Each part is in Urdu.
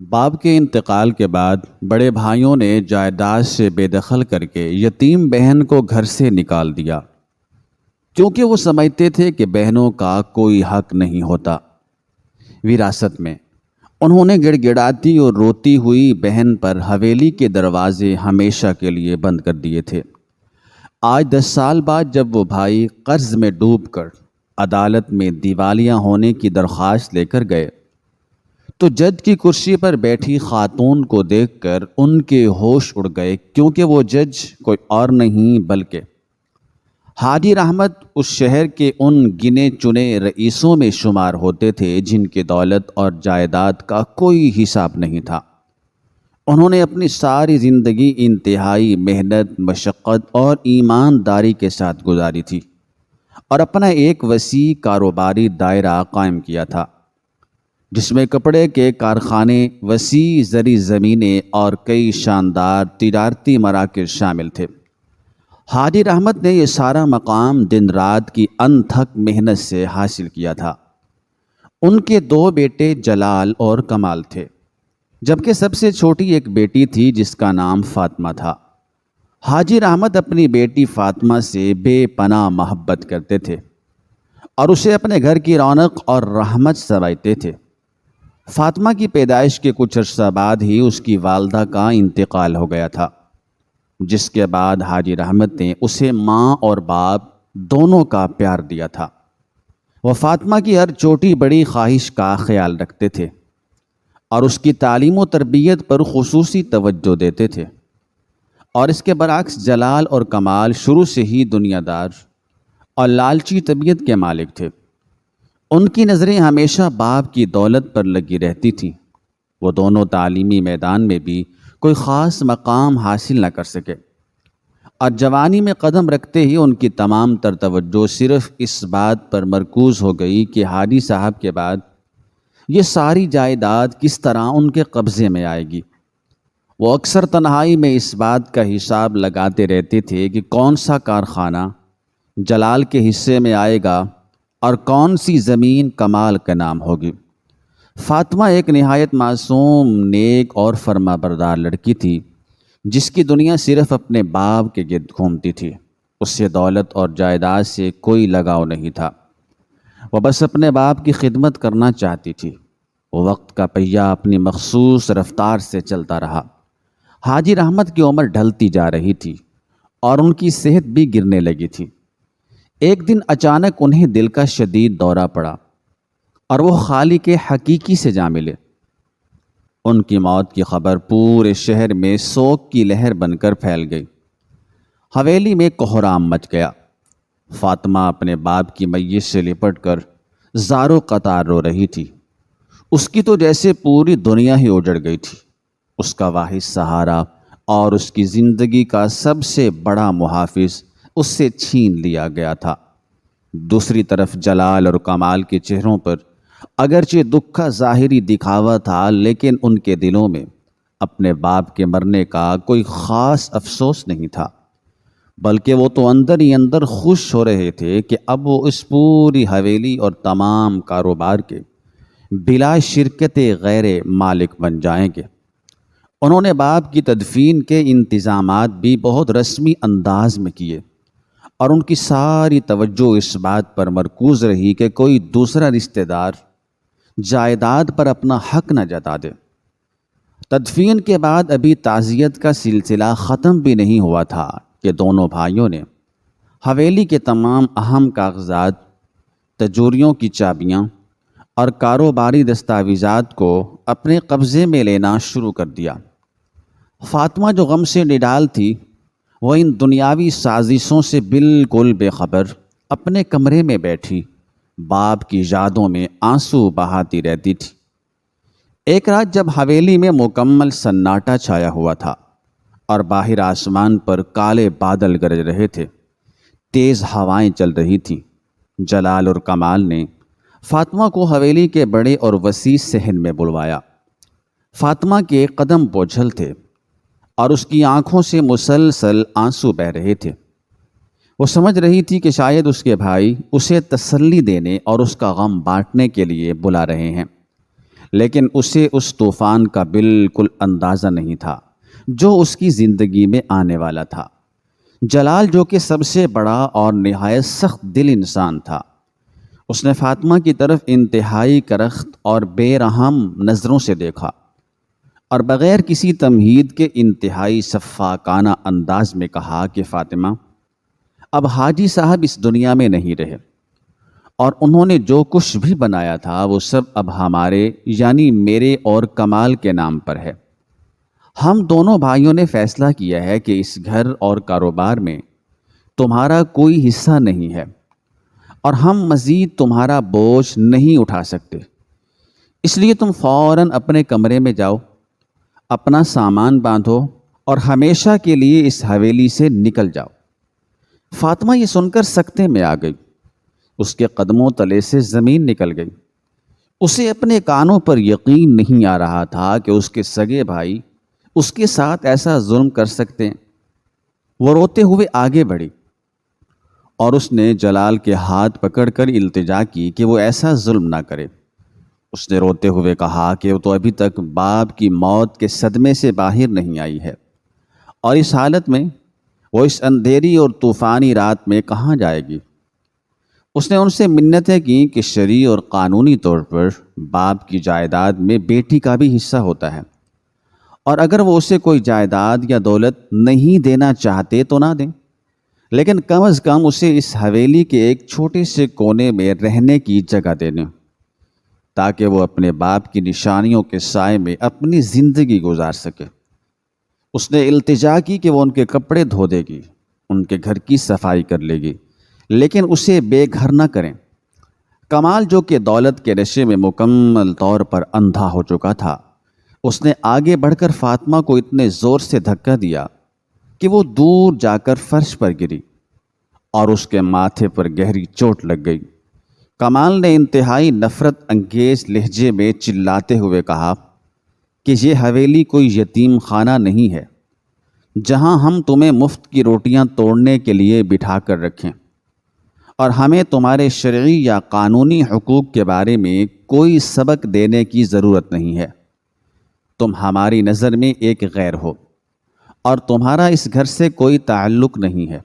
باپ کے انتقال کے بعد بڑے بھائیوں نے جائیداد سے بے دخل کر کے یتیم بہن کو گھر سے نکال دیا، کیونکہ وہ سمجھتے تھے کہ بہنوں کا کوئی حق نہیں ہوتا وراثت میں۔ انہوں نے گڑ گڑاتی اور روتی ہوئی بہن پر حویلی کے دروازے ہمیشہ کے لیے بند کر دیے تھے۔ آج 10 سال بعد جب وہ بھائی قرض میں ڈوب کر عدالت میں دیوالیہ ہونے کی درخواست لے کر گئے تو جج کی کرسی پر بیٹھی خاتون کو دیکھ کر ان کے ہوش اڑ گئے، کیونکہ وہ جج کوئی اور نہیں بلکہ حاجی رحمت اس شہر کے ان گنے چنے رئیسوں میں شمار ہوتے تھے جن کی دولت اور جائیداد کا کوئی حساب نہیں تھا۔ انہوں نے اپنی ساری زندگی انتہائی محنت، مشقت اور ایمانداری کے ساتھ گزاری تھی اور اپنا ایک وسیع کاروباری دائرہ قائم کیا تھا، جس میں کپڑے کے کارخانے، وسیع زرعی زمینیں اور کئی شاندار تجارتی مراکز شامل تھے۔ حاجی رحمت نے یہ سارا مقام دن رات کی انتھک محنت سے حاصل کیا تھا۔ ان کے 2 بیٹے جلال اور کمال تھے، جبکہ سب سے چھوٹی ایک بیٹی تھی جس کا نام فاطمہ تھا۔ حاجی رحمت اپنی بیٹی فاطمہ سے بے پناہ محبت کرتے تھے اور اسے اپنے گھر کی رونق اور رحمت سمجھتے تھے۔ فاطمہ کی پیدائش کے کچھ عرصہ بعد ہی اس کی والدہ کا انتقال ہو گیا تھا، جس کے بعد حاجی رحمت نے اسے ماں اور باپ دونوں کا پیار دیا تھا۔ وہ فاطمہ کی ہر چھوٹی بڑی خواہش کا خیال رکھتے تھے اور اس کی تعلیم و تربیت پر خصوصی توجہ دیتے تھے، اور اس کے برعکس جلال اور کمال شروع سے ہی دنیا دار اور لالچی طبیعت کے مالک تھے۔ ان کی نظریں ہمیشہ باپ کی دولت پر لگی رہتی تھیں۔ وہ دونوں تعلیمی میدان میں بھی کوئی خاص مقام حاصل نہ کر سکے، اور جوانی میں قدم رکھتے ہی ان کی تمام تر توجہ صرف اس بات پر مرکوز ہو گئی کہ حاجی صاحب کے بعد یہ ساری جائیداد کس طرح ان کے قبضے میں آئے گی۔ وہ اکثر تنہائی میں اس بات کا حساب لگاتے رہتے تھے کہ کون سا کارخانہ جلال کے حصے میں آئے گا اور کون سی زمین کمال کا نام ہوگی۔ فاطمہ ایک نہایت معصوم، نیک اور فرما بردار لڑکی تھی، جس کی دنیا صرف اپنے باپ کے گرد گھومتی تھی۔ اس سے دولت اور جائیداد سے کوئی لگاؤ نہیں تھا، وہ بس اپنے باپ کی خدمت کرنا چاہتی تھی۔ وہ وقت کا پہیہ اپنی مخصوص رفتار سے چلتا رہا۔ حاجی رحمت کی عمر ڈھلتی جا رہی تھی اور ان کی صحت بھی گرنے لگی تھی۔ ایک دن اچانک انہیں دل کا شدید دورہ پڑا اور وہ خالق حقیقی سے جا ملے۔ ان کی موت کی خبر پورے شہر میں سوگ کی لہر بن کر پھیل گئی۔ حویلی میں کوہرام مچ گیا۔ فاطمہ اپنے باپ کی میت سے لپٹ کر زارو قطار رو رہی تھی۔ اس کی تو جیسے پوری دنیا ہی اجڑ گئی تھی۔ اس کا واحد سہارا اور اس کی زندگی کا سب سے بڑا محافظ اس سے چھین لیا گیا تھا۔ دوسری طرف جلال اور کمال کے چہروں پر اگرچہ دکھ کا ظاہری دکھاوا تھا، لیکن ان کے دلوں میں اپنے باپ کے مرنے کا کوئی خاص افسوس نہیں تھا، بلکہ وہ تو اندر ہی اندر خوش ہو رہے تھے کہ اب وہ اس پوری حویلی اور تمام کاروبار کے بلا شرکت غیر مالک بن جائیں گے۔ انہوں نے باپ کی تدفین کے انتظامات بھی بہت رسمی انداز میں کیے، اور ان کی ساری توجہ اس بات پر مرکوز رہی کہ کوئی دوسرا رشتہ دار جائیداد پر اپنا حق نہ جتا دے۔ تدفین کے بعد ابھی تعزیت کا سلسلہ ختم بھی نہیں ہوا تھا کہ دونوں بھائیوں نے حویلی کے تمام اہم کاغذات، تجوریوں کی چابیاں اور کاروباری دستاویزات کو اپنے قبضے میں لینا شروع کر دیا۔ فاطمہ جو غم سے نڈال تھی، وہ ان دنیاوی سازشوں سے بالکل بے خبر اپنے کمرے میں بیٹھی باپ کی یادوں میں آنسو بہاتی رہتی تھی۔ ایک رات جب حویلی میں مکمل سناٹا چھایا ہوا تھا اور باہر آسمان پر کالے بادل گرج رہے تھے، تیز ہوائیں چل رہی تھیں، جلال اور کمال نے فاطمہ کو حویلی کے بڑے اور وسیع صحن میں بلوایا۔ فاطمہ کے قدم بوجھل تھے اور اس کی آنکھوں سے مسلسل آنسو بہہ رہے تھے۔ وہ سمجھ رہی تھی کہ شاید اس کے بھائی اسے تسلی دینے اور اس کا غم بانٹنے کے لیے بلا رہے ہیں، لیکن اسے اس طوفان کا بالکل اندازہ نہیں تھا جو اس کی زندگی میں آنے والا تھا۔ جلال جو کہ سب سے بڑا اور نہایت سخت دل انسان تھا، اس نے فاطمہ کی طرف انتہائی کرخت اور بے رحم نظروں سے دیکھا اور بغیر کسی تمہید کے انتہائی شفاقانہ انداز میں کہا کہ فاطمہ، اب حاجی صاحب اس دنیا میں نہیں رہے اور انہوں نے جو کچھ بھی بنایا تھا وہ سب اب ہمارے یعنی میرے اور کمال کے نام پر ہے۔ ہم دونوں بھائیوں نے فیصلہ کیا ہے کہ اس گھر اور کاروبار میں تمہارا کوئی حصہ نہیں ہے اور ہم مزید تمہارا بوجھ نہیں اٹھا سکتے، اس لیے تم فوراً اپنے کمرے میں جاؤ، اپنا سامان باندھو اور ہمیشہ کے لیے اس حویلی سے نکل جاؤ۔ فاطمہ یہ سن کر سکتے میں آ گئی، اس کے قدموں تلے سے زمین نکل گئی۔ اسے اپنے کانوں پر یقین نہیں آ رہا تھا کہ اس کے سگے بھائی اس کے ساتھ ایسا ظلم کر سکتے ہیں۔ وہ روتے ہوئے آگے بڑھی اور اس نے جلال کے ہاتھ پکڑ کر التجا کی کہ وہ ایسا ظلم نہ کرے۔ اس نے روتے ہوئے کہا کہ وہ تو ابھی تک باپ کی موت کے صدمے سے باہر نہیں آئی ہے اور اس حالت میں وہ اس اندھیری اور طوفانی رات میں کہاں جائے گی۔ اس نے ان سے منتیں کی کہ شرعی اور قانونی طور پر باپ کی جائیداد میں بیٹی کا بھی حصہ ہوتا ہے اور اگر وہ اسے کوئی جائیداد یا دولت نہیں دینا چاہتے تو نہ دیں، لیکن کم از کم اسے اس حویلی کے ایک چھوٹے سے کونے میں رہنے کی جگہ دے دیں تاکہ وہ اپنے باپ کی نشانیوں کے سائے میں اپنی زندگی گزار سکے۔ اس نے التجا کی کہ وہ ان کے کپڑے دھو دے گی، ان کے گھر کی صفائی کر لے گی، لیکن اسے بے گھر نہ کریں۔ کمال جو کہ دولت کے نشے میں مکمل طور پر اندھا ہو چکا تھا، اس نے آگے بڑھ کر فاطمہ کو اتنے زور سے دھکا دیا کہ وہ دور جا کر فرش پر گری اور اس کے ماتھے پر گہری چوٹ لگ گئی۔ کمال نے انتہائی نفرت انگیز لہجے میں چلاتے ہوئے کہا کہ یہ حویلی کوئی یتیم خانہ نہیں ہے جہاں ہم تمہیں مفت کی روٹیاں توڑنے کے لیے بٹھا کر رکھیں، اور ہمیں تمہارے شرعی یا قانونی حقوق کے بارے میں کوئی سبق دینے کی ضرورت نہیں ہے۔ تم ہماری نظر میں ایک غیر ہو اور تمہارا اس گھر سے کوئی تعلق نہیں ہے۔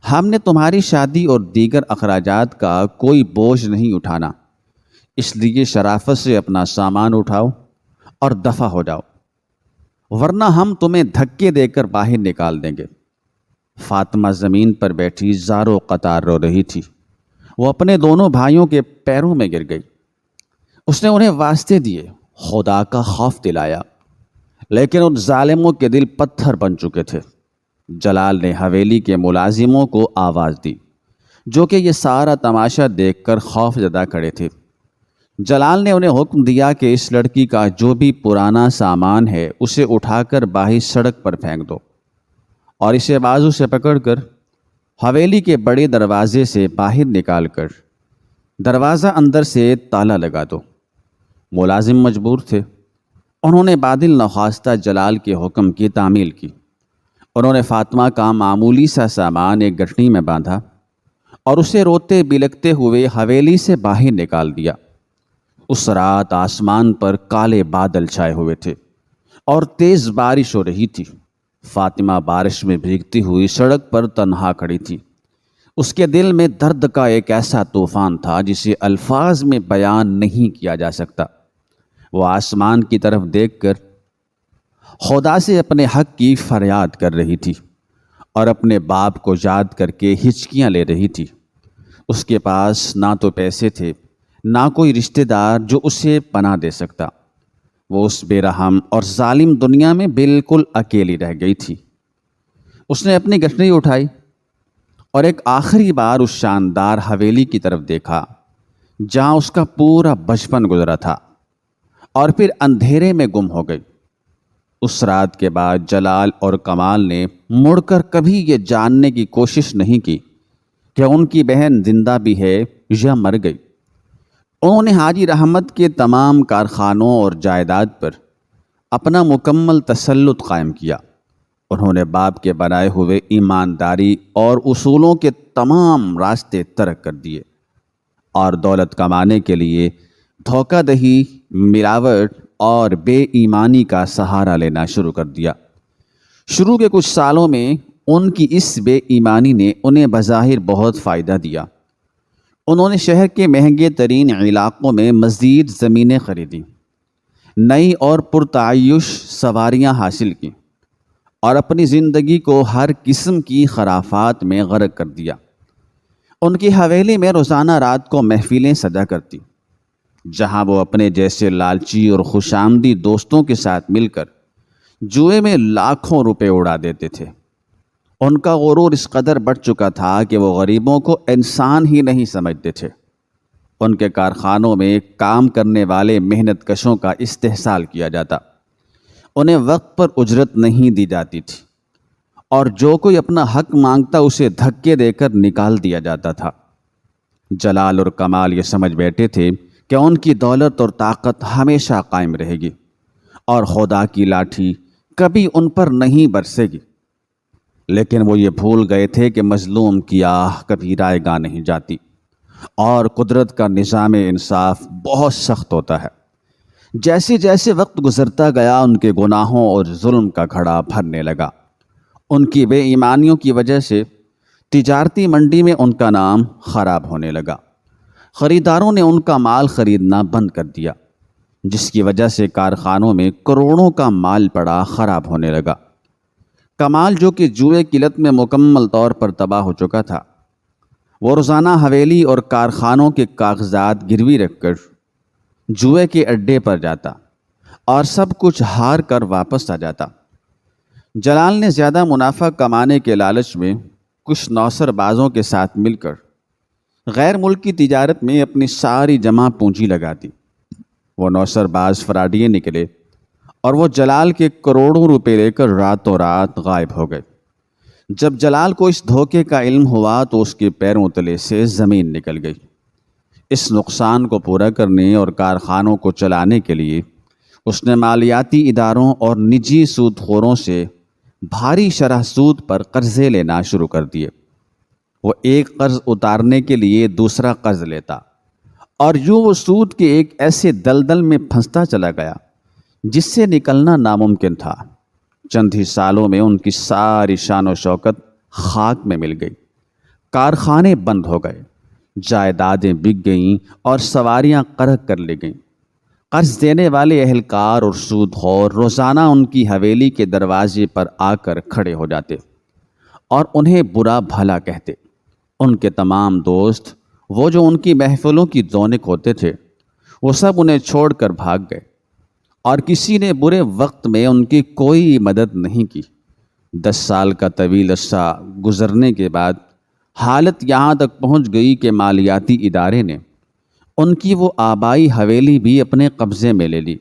ہم نے تمہاری شادی اور دیگر اخراجات کا کوئی بوجھ نہیں اٹھانا، اس لیے شرافت سے اپنا سامان اٹھاؤ اور دفع ہو جاؤ، ورنہ ہم تمہیں دھکے دے کر باہر نکال دیں گے۔ فاطمہ زمین پر بیٹھی زاروں قطار رو رہی تھی۔ وہ اپنے دونوں بھائیوں کے پیروں میں گر گئی۔ اس نے انہیں واسطے دیے، خدا کا خوف دلایا، لیکن ان ظالموں کے دل پتھر بن چکے تھے۔ جلال نے حویلی کے ملازموں کو آواز دی جو کہ یہ سارا تماشا دیکھ کر خوف زدہ کھڑے تھے۔ جلال نے انہیں حکم دیا کہ اس لڑکی کا جو بھی پرانا سامان ہے اسے اٹھا کر باہر سڑک پر پھینک دو اور اسے بازو سے پکڑ کر حویلی کے بڑے دروازے سے باہر نکال کر دروازہ اندر سے تالا لگا دو۔ ملازم مجبور تھے، انہوں نے بادل نخواستہ جلال کے حکم کی تعمیل کی۔ انہوں نے فاطمہ کا معمولی سا سامان ایک گٹھڑی میں باندھا اور اسے روتے بلکتے ہوئے حویلی سے باہر نکال دیا۔ اس رات آسمان پر کالے بادل چھائے ہوئے تھے اور تیز بارش ہو رہی تھی۔ فاطمہ بارش میں بھیگتی ہوئی سڑک پر تنہا کھڑی تھی۔ اس کے دل میں درد کا ایک ایسا طوفان تھا جسے الفاظ میں بیان نہیں کیا جا سکتا۔ وہ آسمان کی طرف دیکھ کر خدا سے اپنے حق کی فریاد کر رہی تھی اور اپنے باپ کو یاد کر کے ہچکیاں لے رہی تھی۔ اس کے پاس نہ تو پیسے تھے، نہ کوئی رشتہ دار جو اسے پناہ دے سکتا۔ وہ اس بے رحم اور ظالم دنیا میں بالکل اکیلی رہ گئی تھی۔ اس نے اپنی گٹھڑی اٹھائی اور ایک آخری بار اس شاندار حویلی کی طرف دیکھا جہاں اس کا پورا بچپن گزرا تھا، اور پھر اندھیرے میں گم ہو گئی۔ اس رات کے بعد جلال اور کمال نے مڑ کر کبھی یہ جاننے کی کوشش نہیں کی کہ ان کی بہن زندہ بھی ہے یا مر گئی۔ انہوں نے حاجی رحمت کے تمام کارخانوں اور جائیداد پر اپنا مکمل تسلط قائم کیا۔ انہوں نے باپ کے بنائے ہوئے ایمانداری اور اصولوں کے تمام راستے ترک کر دیے اور دولت کمانے کے لیے دھوکہ دہی، ملاوٹ اور بے ایمانی کا سہارا لینا شروع کر دیا۔ شروع کے کچھ سالوں میں ان کی اس بے ایمانی نے انہیں بظاہر بہت فائدہ دیا۔ انہوں نے شہر کے مہنگے ترین علاقوں میں مزید زمینیں خریدیں، نئی اور پرتعیش سواریاں حاصل کیں اور اپنی زندگی کو ہر قسم کی خرافات میں غرق کر دیا۔ ان کی حویلی میں روزانہ رات کو محفلیں سجا کرتی، جہاں وہ اپنے جیسے لالچی اور خوش آمدید دوستوں کے ساتھ مل کر جوئے میں لاکھوں روپے اڑا دیتے تھے۔ ان کا غرور اس قدر بڑھ چکا تھا کہ وہ غریبوں کو انسان ہی نہیں سمجھتے تھے۔ ان کے کارخانوں میں کام کرنے والے محنت کشوں کا استحصال کیا جاتا، انہیں وقت پر اجرت نہیں دی جاتی تھی، اور جو کوئی اپنا حق مانگتا اسے دھکے دے کر نکال دیا جاتا تھا۔ جلال اور کمال یہ سمجھ بیٹھے تھے کہ ان کی دولت اور طاقت ہمیشہ قائم رہے گی اور خدا کی لاٹھی کبھی ان پر نہیں برسے گی، لیکن وہ یہ بھول گئے تھے کہ مظلوم کی آہ کبھی رائے گاہ نہیں جاتی اور قدرت کا نظام انصاف بہت سخت ہوتا ہے۔ جیسے جیسے وقت گزرتا گیا ان کے گناہوں اور ظلم کا گھڑا بھرنے لگا۔ ان کی بے ایمانیوں کی وجہ سے تجارتی منڈی میں ان کا نام خراب ہونے لگا۔ خریداروں نے ان کا مال خریدنا بند کر دیا، جس کی وجہ سے کارخانوں میں کروڑوں کا مال پڑا خراب ہونے لگا۔ کمال، جو کہ جوئے کی لت میں مکمل طور پر تباہ ہو چکا تھا، وہ روزانہ حویلی اور کارخانوں کے کاغذات گروی رکھ کر جوئے کے اڈے پر جاتا اور سب کچھ ہار کر واپس آ جاتا۔ جلال نے زیادہ منافع کمانے کے لالچ میں کچھ نوسر بازوں کے ساتھ مل کر غیر ملکی تجارت میں اپنی ساری جمع پونجی لگا دی۔ وہ نوسر باز فراڈیے نکلے اور وہ جلال کے کروڑوں روپے لے کر راتوں رات غائب ہو گئے۔ جب جلال کو اس دھوکے کا علم ہوا تو اس کے پیروں تلے سے زمین نکل گئی۔ اس نقصان کو پورا کرنے اور کارخانوں کو چلانے کے لیے اس نے مالیاتی اداروں اور نجی سود خوروں سے بھاری شرح سود پر قرضے لینا شروع کر دیے۔ وہ ایک قرض اتارنے کے لیے دوسرا قرض لیتا، اور یوں وہ سود کے ایک ایسے دلدل میں پھنستا چلا گیا جس سے نکلنا ناممکن تھا۔ چند ہی سالوں میں ان کی ساری شان و شوکت خاک میں مل گئی، کارخانے بند ہو گئے، جائیدادیں بک گئیں اور سواریاں قرق کر لی گئیں۔ قرض دینے والے اہلکار اور سود خور روزانہ ان کی حویلی کے دروازے پر آ کر کھڑے ہو جاتے اور انہیں برا بھلا کہتے۔ ان کے تمام دوست، وہ جو ان کی محفلوں کی دونک ہوتے تھے، وہ سب انہیں چھوڑ کر بھاگ گئے، اور کسی نے برے وقت میں ان کی کوئی مدد نہیں کی۔ 10 سال کا طویل عرصہ گزرنے کے بعد حالت یہاں تک پہنچ گئی کہ مالیاتی ادارے نے ان کی وہ آبائی حویلی بھی اپنے قبضے میں لے لی،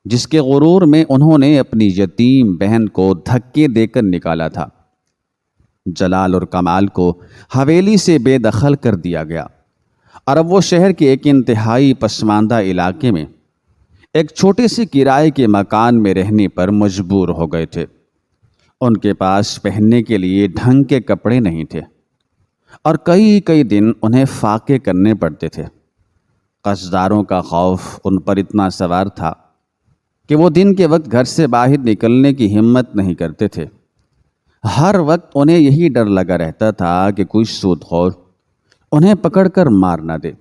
جس کے غرور میں انہوں نے اپنی یتیم بہن کو دھکے دے کر نکالا تھا۔ جلال اور کمال کو حویلی سے بے دخل کر دیا گیا، اور اب وہ شہر کے ایک انتہائی پسماندہ علاقے میں ایک چھوٹے سے کرائے کے مکان میں رہنے پر مجبور ہو گئے تھے۔ ان کے پاس پہننے کے لیے ڈھنگ کے کپڑے نہیں تھے، اور کئی دن انہیں فاقے کرنے پڑتے تھے۔ قرضداروں کا خوف ان پر اتنا سوار تھا کہ وہ دن کے وقت گھر سے باہر نکلنے کی ہمت نہیں کرتے تھے۔ ہر وقت انہیں یہی ڈر لگا رہتا تھا کہ کوئی سود خور انہیں پکڑ کر مار نہ دے۔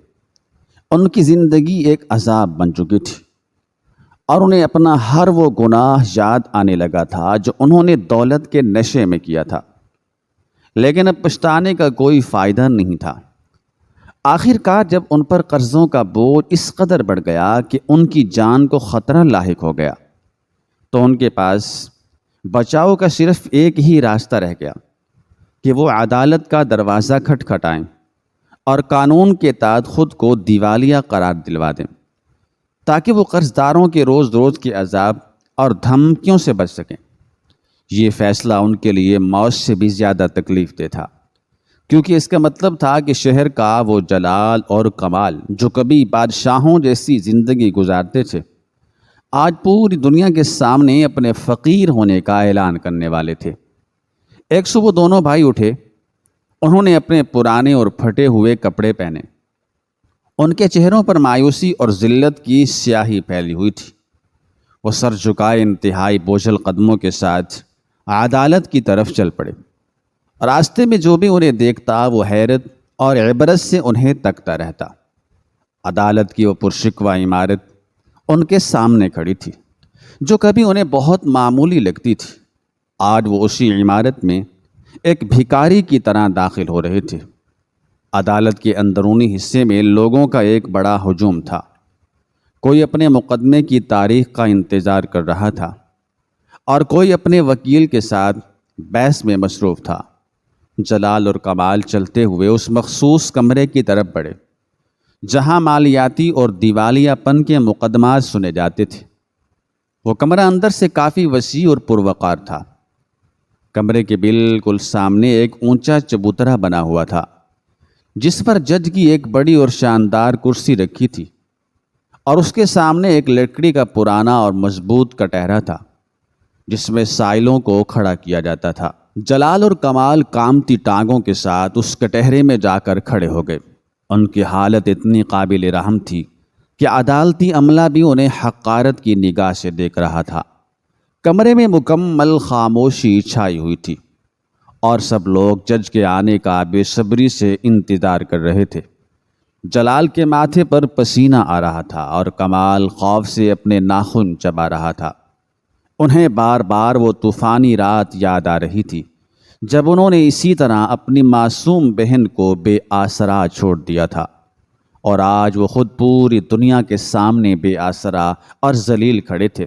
ان کی زندگی ایک عذاب بن چکی تھی، اور انہیں اپنا ہر وہ گناہ یاد آنے لگا تھا جو انہوں نے دولت کے نشے میں کیا تھا، لیکن اب پچھتانے کا کوئی فائدہ نہیں تھا۔ آخر کار جب ان پر قرضوں کا بوجھ اس قدر بڑھ گیا کہ ان کی جان کو خطرہ لاحق ہو گیا، تو ان کے پاس بچاؤ کا صرف ایک ہی راستہ رہ گیا کہ وہ عدالت کا دروازہ کھٹکھٹائیں اور قانون کے تحت خود کو دیوالیہ قرار دلوا دیں، تاکہ وہ قرضداروں کے روز روز کے عذاب اور دھمکیوں سے بچ سکیں۔ یہ فیصلہ ان کے لیے موت سے بھی زیادہ تکلیف دہ تھا، کیونکہ اس کا مطلب تھا کہ شہر کا وہ جلال اور کمال جو کبھی بادشاہوں جیسی زندگی گزارتے تھے، آج پوری دنیا کے سامنے اپنے فقیر ہونے کا اعلان کرنے والے تھے۔ ایک صبح دونوں بھائی اٹھے، انہوں نے اپنے پرانے اور پھٹے ہوئے کپڑے پہنے ان کے چہروں پر مایوسی اور ذلت کی سیاہی پھیلی ہوئی تھی۔ وہ سر جھکائے انتہائی بوجھل قدموں کے ساتھ عدالت کی طرف چل پڑے۔ راستے میں جو بھی انہیں دیکھتا وہ حیرت اور عبرت سے انہیں تکتا رہتا۔ عدالت کی وہ پرشکوہ عمارت ان کے سامنے کھڑی تھی، جو کبھی انہیں بہت معمولی لگتی تھی۔ آج وہ اسی عمارت میں ایک بھکاری کی طرح داخل ہو رہے تھے۔ عدالت کے اندرونی حصے میں لوگوں کا ایک بڑا ہجوم تھا۔ کوئی اپنے مقدمے کی تاریخ کا انتظار کر رہا تھا اور کوئی اپنے وکیل کے ساتھ بحث میں مصروف تھا۔ جلال اور کمال چلتے ہوئے اس مخصوص کمرے کی طرف بڑھے جہاں مالیاتی اور دیوالیہ پن کے مقدمات سنے جاتے تھے۔ وہ کمرہ اندر سے کافی وسیع اور پروقار تھا۔ کمرے کے بالکل سامنے ایک اونچا چبوترا بنا ہوا تھا، جس پر جج کی ایک بڑی اور شاندار کرسی رکھی تھی، اور اس کے سامنے ایک لکڑی کا پرانا اور مضبوط کٹہرا تھا جس میں سائلوں کو کھڑا کیا جاتا تھا۔ جلال اور کمال کامتی ٹانگوں کے ساتھ اس کٹہرے میں جا کر کھڑے ہو گئے۔ ان کی حالت اتنی قابل رحم تھی کہ عدالتی عملہ بھی انہیں حقارت کی نگاہ سے دیکھ رہا تھا۔ کمرے میں مکمل خاموشی چھائی ہوئی تھی اور سب لوگ جج کے آنے کا بے صبری سے انتظار کر رہے تھے۔ جلال کے ماتھے پر پسینہ آ رہا تھا اور کمال خوف سے اپنے ناخن چبا رہا تھا۔ انہیں بار بار وہ طوفانی رات یاد آ رہی تھی جب انہوں نے اسی طرح اپنی معصوم بہن کو بے آسرا چھوڑ دیا تھا، اور آج وہ خود پوری دنیا کے سامنے بے آسرا اور ذلیل کھڑے تھے۔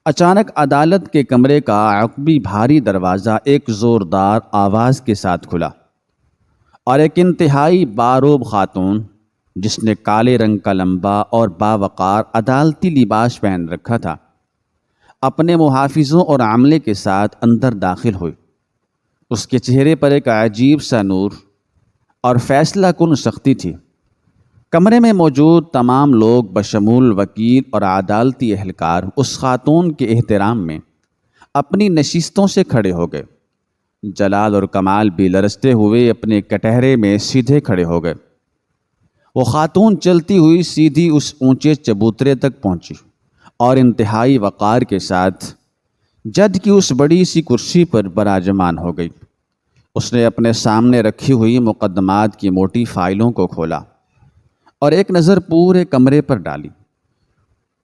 اچانک عدالت کے کمرے کا عقبی بھاری دروازہ ایک زوردار آواز کے ساتھ کھلا اور ایک انتہائی باروب خاتون، جس نے کالے رنگ کا لمبا اور باوقار عدالتی لباس پہن رکھا تھا، اپنے محافظوں اور عملے کے ساتھ اندر داخل ہوئی۔ اس کے چہرے پر ایک عجیب سا نور اور فیصلہ کن سختی تھی۔ کمرے میں موجود تمام لوگ بشمول وکیل اور عدالتی اہلکار اس خاتون کے احترام میں اپنی نشستوں سے کھڑے ہو گئے۔ جلال اور کمال بھی لرزتے ہوئے اپنے کٹہرے میں سیدھے کھڑے ہو گئے۔ وہ خاتون چلتی ہوئی سیدھی اس اونچے چبوترے تک پہنچی اور انتہائی وقار کے ساتھ جج کی اس بڑی سی کرسی پر براجمان ہو گئی۔ اس نے اپنے سامنے رکھی ہوئی مقدمات کی موٹی فائلوں کو کھولا اور ایک نظر پورے کمرے پر ڈالی۔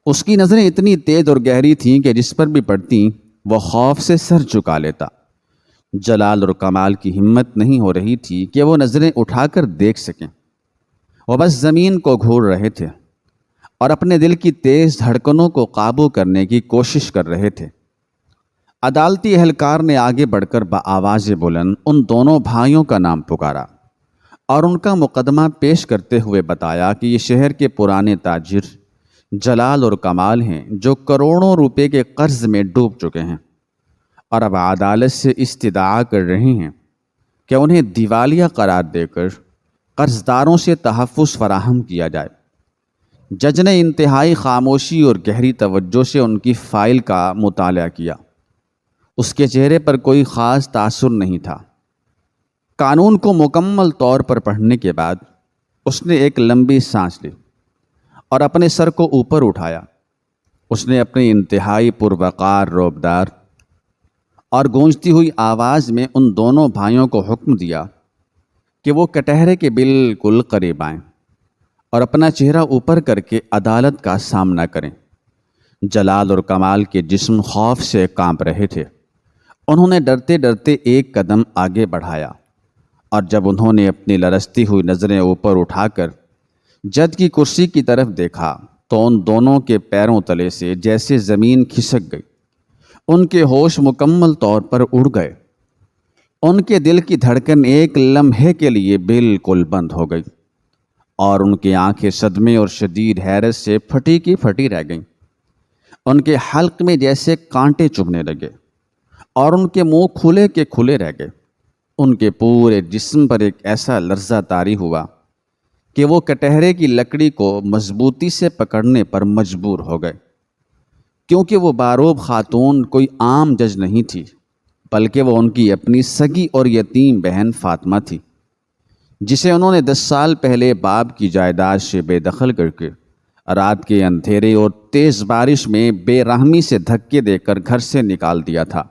اس کی نظریں اتنی تیز اور گہری تھیں کہ جس پر بھی پڑتیں وہ خوف سے سر جھکا لیتا۔ جلال اور کمال کی ہمت نہیں ہو رہی تھی کہ وہ نظریں اٹھا کر دیکھ سکیں۔ وہ بس زمین کو گھور رہے تھے اور اپنے دل کی تیز دھڑکنوں کو قابو کرنے کی کوشش کر رہے تھے۔ عدالتی اہلکار نے آگے بڑھ کر بآواز بلند ان دونوں بھائیوں کا نام پکارا اور ان کا مقدمہ پیش کرتے ہوئے بتایا کہ یہ شہر کے پرانے تاجر جلال اور کمال ہیں، جو کروڑوں روپے کے قرض میں ڈوب چکے ہیں اور اب عدالت سے استدعا کر رہے ہیں کہ انہیں دیوالیہ قرار دے کر قرضداروں سے تحفظ فراہم کیا جائے۔ جج نے انتہائی خاموشی اور گہری توجہ سے ان کی فائل کا مطالعہ کیا۔ اس کے چہرے پر کوئی خاص تاثر نہیں تھا۔ قانون کو مکمل طور پر پڑھنے کے بعد اس نے ایک لمبی سانس لی اور اپنے سر کو اوپر اٹھایا۔ اس نے اپنی انتہائی پروقار روبدار اور گونجتی ہوئی آواز میں ان دونوں بھائیوں کو حکم دیا کہ وہ کٹہرے کے بالکل قریب آئیں اور اپنا چہرہ اوپر کر کے عدالت کا سامنا کریں۔ جلال اور کمال کے جسم خوف سے کانپ رہے تھے۔ انہوں نے ڈرتے ڈرتے ایک قدم آگے بڑھایا، اور جب انہوں نے اپنی لرزتی ہوئی نظریں اوپر اٹھا کر جج کی کرسی کی طرف دیکھا تو ان دونوں کے پیروں تلے سے جیسے زمین کھسک گئی۔ ان کے ہوش مکمل طور پر اڑ گئے۔ ان کے دل کی دھڑکن ایک لمحے کے لیے بالکل بند ہو گئی اور ان کی آنکھیں صدمے اور شدید حیرت سے پھٹی کی پھٹی رہ گئیں۔ ان کے حلق میں جیسے کانٹے چبھنے لگے اور ان کے منہ کھلے کے کھلے رہ گئے۔ ان کے پورے جسم پر ایک ایسا لرزہ طاری ہوا کہ وہ کٹہرے کی لکڑی کو مضبوطی سے پکڑنے پر مجبور ہو گئے، کیونکہ وہ باروب خاتون کوئی عام جج نہیں تھی، بلکہ وہ ان کی اپنی سگی اور یتیم بہن فاطمہ تھی۔ جسے انہوں نے 10 سال پہلے باپ کی جائیداد سے بے دخل کر کے رات کے اندھیرے اور تیز بارش میں بے رحمی سے دھکے دے کر گھر سے نکال دیا تھا۔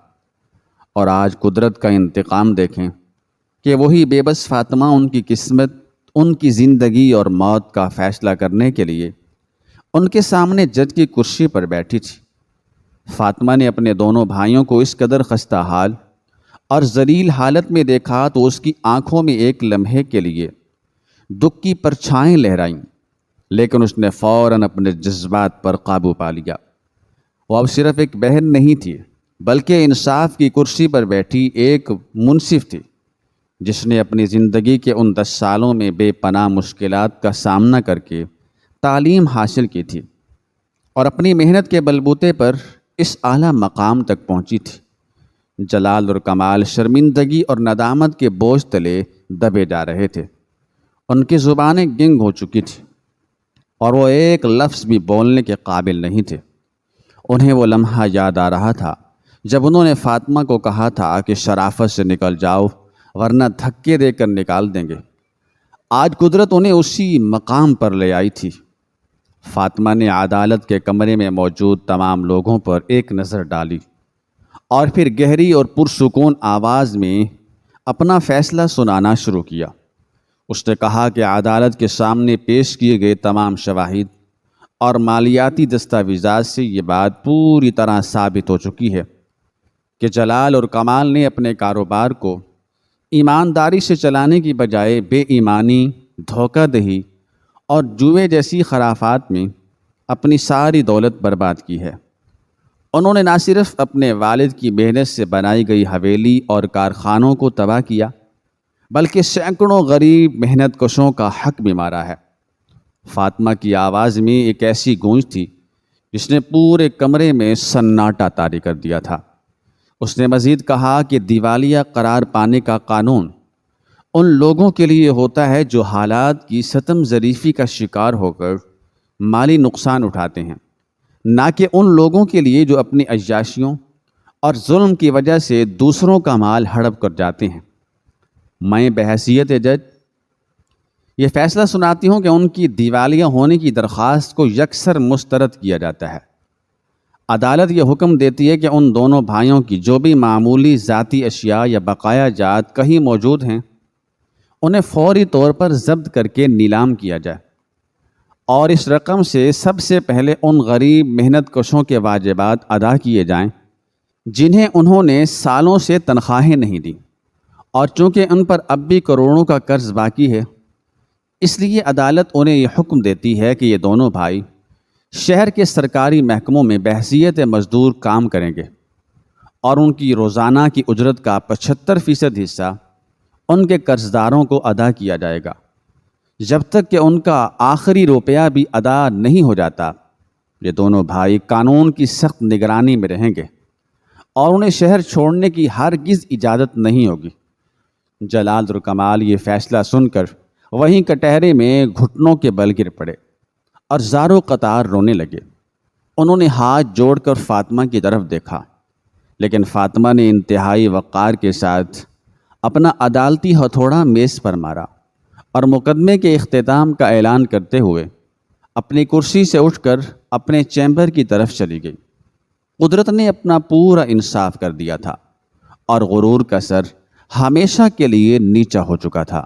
اور آج قدرت کا انتقام دیکھیں کہ وہی بے بس فاطمہ ان کی قسمت، ان کی زندگی اور موت کا فیصلہ کرنے کے لیے ان کے سامنے جج کی کرسی پر بیٹھی تھی۔ فاطمہ نے اپنے دونوں بھائیوں کو اس قدر خستہ حال اور ذلیل حالت میں دیکھا تو اس کی آنکھوں میں ایک لمحے کے لیے دکھ کی پرچھائیں لہرائیں، لیکن اس نے فوراً اپنے جذبات پر قابو پا لیا۔ وہ اب صرف ایک بہن نہیں تھی، بلکہ انصاف کی کرسی پر بیٹھی ایک منصف تھی، جس نے اپنی زندگی کے ان 10 سالوں میں بے پناہ مشکلات کا سامنا کر کے تعلیم حاصل کی تھی اور اپنی محنت کے بلبوتے پر اس اعلیٰ مقام تک پہنچی تھی۔ جلال اور کمال شرمندگی اور ندامت کے بوجھ تلے دبے جا رہے تھے، ان کی زبانیں گنگ ہو چکی تھیں اور وہ ایک لفظ بھی بولنے کے قابل نہیں تھے۔ انہیں وہ لمحہ یاد آ رہا تھا جب انہوں نے فاطمہ کو کہا تھا کہ شرافت سے نکل جاؤ ورنہ دھکے دے کر نکال دیں گے۔ آج قدرت انہیں اسی مقام پر لے آئی تھی۔ فاطمہ نے عدالت کے کمرے میں موجود تمام لوگوں پر ایک نظر ڈالی اور پھر گہری اور پرسکون آواز میں اپنا فیصلہ سنانا شروع کیا۔ اس نے کہا کہ عدالت کے سامنے پیش کیے گئے تمام شواہد اور مالیاتی دستاویزات سے یہ بات پوری طرح ثابت ہو چکی ہے کہ جلال اور کمال نے اپنے کاروبار کو ایمانداری سے چلانے کی بجائے بے ایمانی، دھوکہ دہی اور جوئے جیسی خرافات میں اپنی ساری دولت برباد کی ہے۔ انہوں نے نہ صرف اپنے والد کی محنت سے بنائی گئی حویلی اور کارخانوں کو تباہ کیا، بلکہ سینکڑوں غریب محنت کشوں کا حق بھی مارا ہے۔ فاطمہ کی آواز میں ایک ایسی گونج تھی جس نے پورے کمرے میں سناٹا طاری کر دیا تھا۔ اس نے مزید کہا کہ دیوالیہ قرار پانے کا قانون ان لوگوں کے لیے ہوتا ہے جو حالات کی ستم ظریفی کا شکار ہو کر مالی نقصان اٹھاتے ہیں، نہ کہ ان لوگوں کے لیے جو اپنی عیاشیوں اور ظلم کی وجہ سے دوسروں کا مال ہڑپ کر جاتے ہیں۔ میں بحیثیت جج یہ فیصلہ سناتی ہوں کہ ان کی دیوالیہ ہونے کی درخواست کو یکسر مسترد کیا جاتا ہے۔ عدالت یہ حکم دیتی ہے کہ ان دونوں بھائیوں کی جو بھی معمولی ذاتی اشیاء یا بقایا جات کہیں موجود ہیں انہیں فوری طور پر ضبط کر کے نیلام کیا جائے اور اس رقم سے سب سے پہلے ان غریب محنت کشوں کے واجبات ادا کیے جائیں جنہیں انہوں نے سالوں سے تنخواہیں نہیں دیں، اور چونکہ ان پر اب بھی کروڑوں کا قرض باقی ہے اس لیے عدالت انہیں یہ حکم دیتی ہے کہ یہ دونوں بھائی شہر کے سرکاری محکموں میں بحیثیت مزدور کام کریں گے اور ان کی روزانہ کی اجرت کا 75% حصہ ان کے قرضداروں کو ادا کیا جائے گا، جب تک کہ ان کا آخری روپیہ بھی ادا نہیں ہو جاتا۔ یہ دونوں بھائی قانون کی سخت نگرانی میں رہیں گے اور انہیں شہر چھوڑنے کی ہرگز اجازت نہیں ہوگی۔ جلال اور کمال یہ فیصلہ سن کر وہیں کٹہرے میں گھٹنوں کے بل گر پڑے اور زاروں قطار رونے لگے۔ انہوں نے ہاتھ جوڑ کر فاطمہ کی طرف دیکھا، لیکن فاطمہ نے انتہائی وقار کے ساتھ اپنا عدالتی ہتھوڑا میز پر مارا اور مقدمے کے اختتام کا اعلان کرتے ہوئے اپنی کرسی سے اٹھ کر اپنے چیمبر کی طرف چلی گئی۔ قدرت نے اپنا پورا انصاف کر دیا تھا اور غرور کا سر ہمیشہ کے لیے نیچا ہو چکا تھا۔